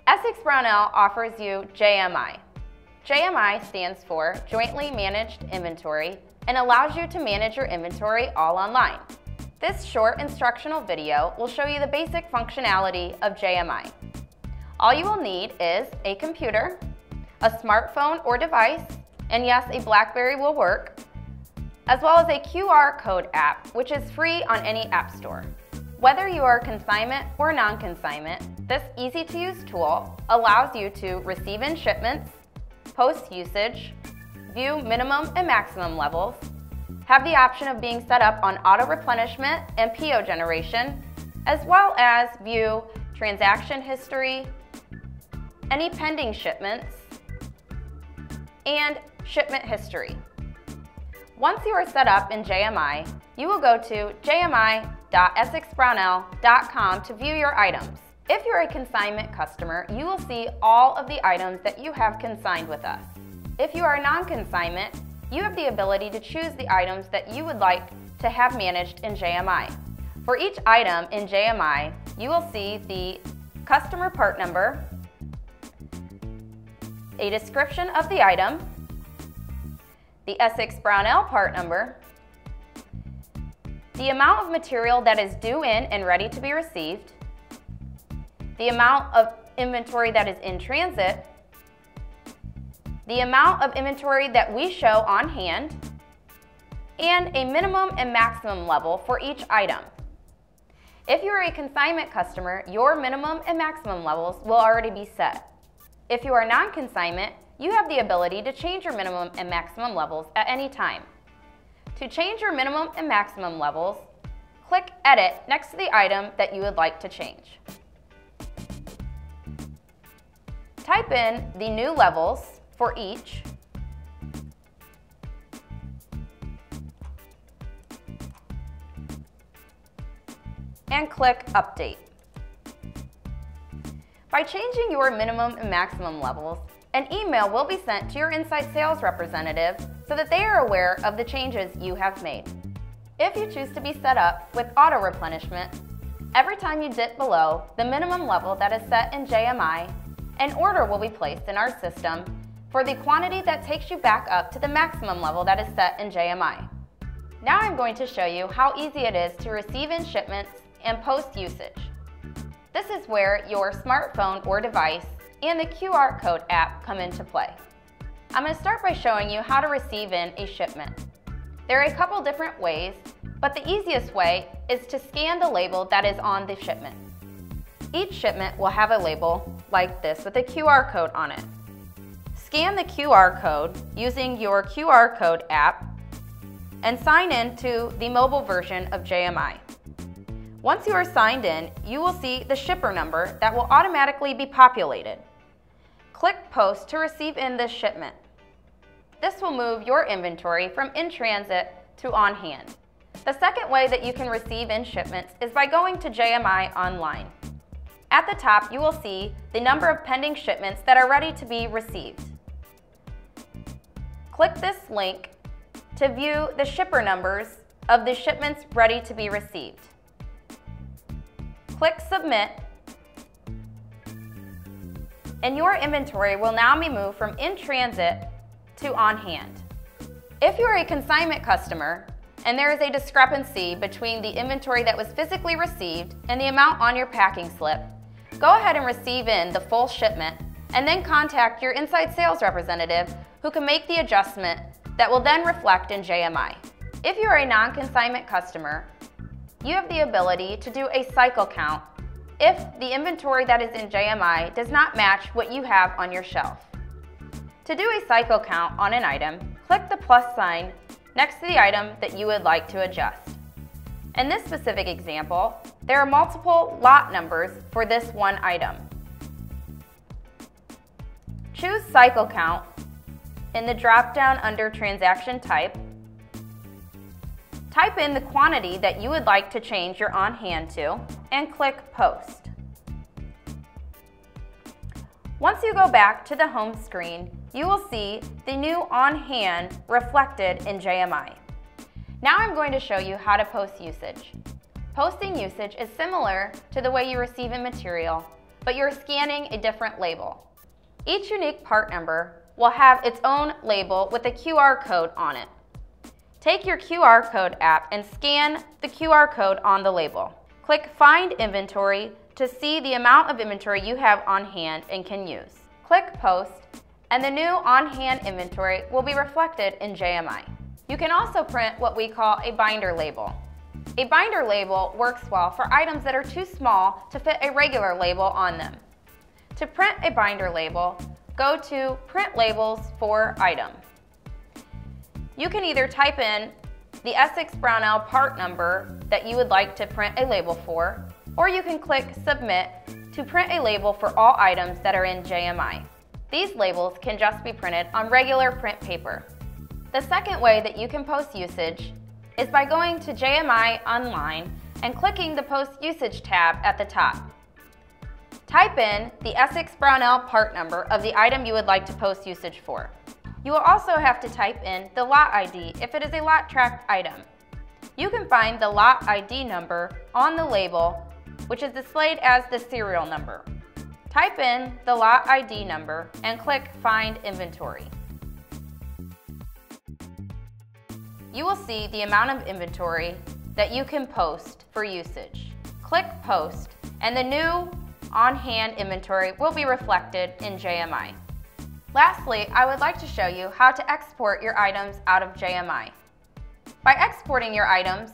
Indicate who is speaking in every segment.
Speaker 1: Essex Brownell offers you JMI. JMI stands for Jointly Managed Inventory and allows you to manage your inventory all online. This short instructional video will show you the basic functionality of JMI. All you will need is a computer, a smartphone or device, and yes, a BlackBerry will work, as well as a QR code app, which is free on any app store. Whether you are consignment or non-consignment, this easy-to-use tool allows you to receive in shipments, post usage, view minimum and maximum levels, have the option of being set up on auto-replenishment and PO generation, as well as view transaction history, any pending shipments, and shipment history. Once you are set up in JMI, you will go to jmi.essexbrownell.com to view your items. If you're a consignment customer, you will see all of the items that you have consigned with us. If you are non-consignment, you have the ability to choose the items that you would like to have managed in JMI. For each item in JMI, you will see the customer part number, a description of the item, the Essex Brownell part number, the amount of material that is due in and ready to be received, the amount of inventory that is in transit, the amount of inventory that we show on hand, and a minimum and maximum level for each item. If you are a consignment customer, your minimum and maximum levels will already be set. If you are non-consignment, you have the ability to change your minimum and maximum levels at any time. To change your minimum and maximum levels, click Edit next to the item that you would like to change. Type in the new levels for each, and click Update. By changing your minimum and maximum levels, an email will be sent to your inside sales representative so that they are aware of the changes you have made. If you choose to be set up with auto replenishment, every time you dip below the minimum level that is set in JMI, an order will be placed in our system for the quantity that takes you back up to the maximum level that is set in JMI. Now I'm going to show you how easy it is to receive in shipments and post usage. This is where your smartphone or device and the QR code app come into play. I'm going to start by showing you how to receive in a shipment. There are a couple different ways, but the easiest way is to scan the label that is on the shipment. Each shipment will have a label like this with a QR code on it. Scan the QR code using your QR code app and sign in to the mobile version of JMI. Once you are signed in, you will see the shipper number that will automatically be populated. Click Post to receive in this shipment. This will move your inventory from in transit to on hand. The second way that you can receive in shipments is by going to JMI online. At the top, you will see the number of pending shipments that are ready to be received. Click this link to view the shipper numbers of the shipments ready to be received. Click Submit, and your inventory will now be moved from in transit to on hand. If you are a consignment customer and there is a discrepancy between the inventory that was physically received and the amount on your packing slip, go ahead and receive in the full shipment and then contact your inside sales representative who can make the adjustment that will then reflect in JMI. If you are a non-consignment customer, you have the ability to do a cycle count if the inventory that is in JMI does not match what you have on your shelf. To do a cycle count on an item, click the plus sign next to the item that you would like to adjust. In this specific example, there are multiple lot numbers for this one item. Choose Cycle Count in the drop-down under Transaction Type. Type in the quantity that you would like to change your on-hand to, and click Post. Once you go back to the home screen, you will see the new on-hand reflected in JMI. Now I'm going to show you how to post usage. Posting usage is similar to the way you receive in material, but you're scanning a different label. Each unique part number will have its own label with a QR code on it. Take your QR code app and scan the QR code on the label. Click Find Inventory to see the amount of inventory you have on hand and can use. Click Post, and the new on-hand inventory will be reflected in JMI. You can also print what we call a binder label. A binder label works well for items that are too small to fit a regular label on them. To print a binder label, go to Print Labels for Item. You can either type in the Essex Brownell part number that you would like to print a label for, or you can click Submit to print a label for all items that are in JMI. These labels can just be printed on regular print paper. The second way that you can post usage is by going to JMI Online and clicking the Post Usage tab at the top. Type in the Essex Brownell part number of the item you would like to post usage for. You will also have to type in the lot ID if it is a lot tracked item. You can find the lot ID number on the label, which is displayed as the serial number. Type in the lot ID number and click Find Inventory. You will see the amount of inventory that you can post for usage. Click Post, and the new on-hand inventory will be reflected in JMI. Lastly, I would like to show you how to export your items out of JMI. By exporting your items,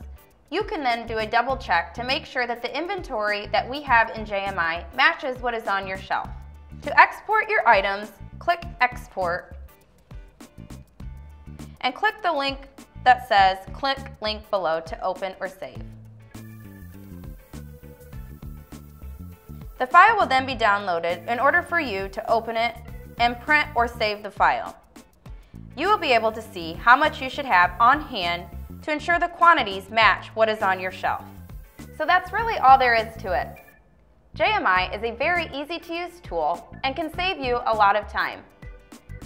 Speaker 1: you can then do a double check to make sure that the inventory that we have in JMI matches what is on your shelf. To export your items, click Export and click the link that says click link below to open or save. The file will then be downloaded in order for you to open it and print or save the file. You will be able to see how much you should have on hand to ensure the quantities match what is on your shelf. So that's really all there is to it. JMI is a very easy to use tool and can save you a lot of time.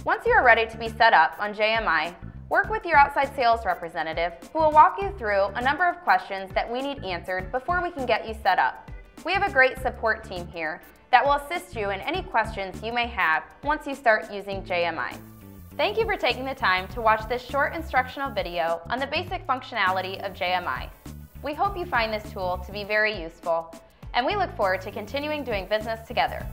Speaker 1: Once you are ready to be set up on JMI, work with your outside sales representative who will walk you through a number of questions that we need answered before we can get you set up. We have a great support team here that will assist you in any questions you may have once you start using JMI. Thank you for taking the time to watch this short instructional video on the basic functionality of JMI. We hope you find this tool to be very useful, and we look forward to continuing doing business together.